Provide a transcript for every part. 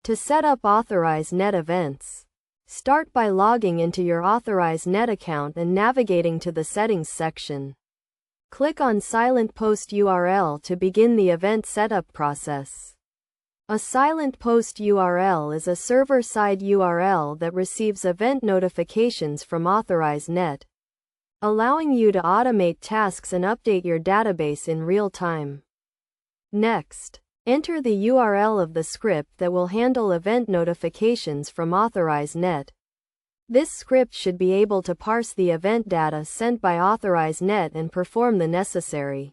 To set up Authorize Net events, start by logging into your Authorize Net account and navigating to the Settings section. Click on Silent Post URL to begin the event setup process. A silent post URL is a server-side URL that receives event notifications from Authorize Net, allowing you to automate tasks and update your database in real time. Next, enter the URL of the script that will handle event notifications from Authorize Net. This script should be able to parse the event data sent by Authorize Net and perform the necessary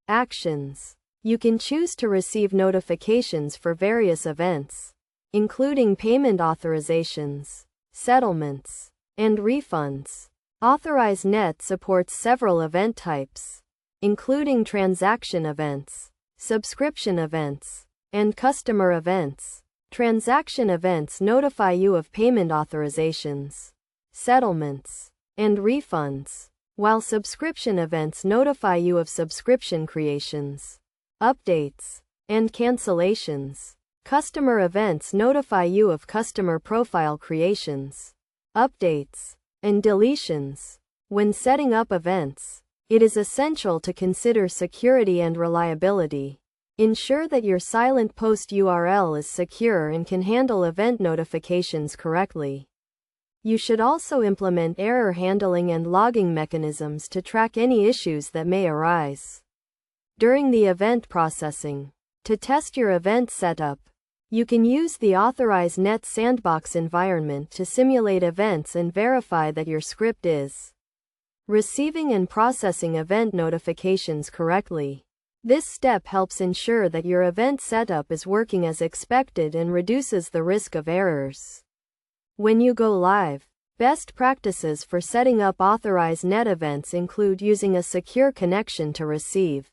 actions. You can choose to receive notifications for various events, including payment authorizations, settlements, and refunds. Authorize Net supports several event types, including transaction events, subscription events, and customer events. Transaction events notify you of payment authorizations, settlements, and refunds, while subscription events notify you of subscription creations, updates, and cancellations. Customer events notify you of customer profile creations, updates, and deletions. When setting up events, it is essential to consider security and reliability. Ensure that your silent post URL is secure and can handle event notifications correctly. You should also implement error handling and logging mechanisms to track any issues that may arise during the event processing. To test your event setup, you can use the Authorize Net sandbox environment to simulate events and verify that your script is receiving and processing event notifications correctly. This step helps ensure that your event setup is working as expected and reduces the risk of errors. When you go live, best practices for setting up Authorize Net events include using a secure connection to receive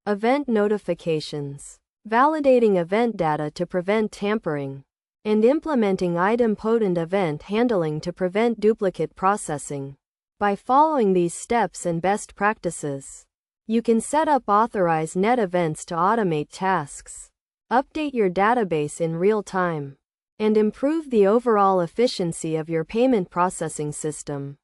event notifications, validating event data to prevent tampering, and implementing idempotent event handling to prevent duplicate processing. By following these steps and best practices, you can set up Authorize Net events to automate tasks, update your database in real time, and improve the overall efficiency of your payment processing system.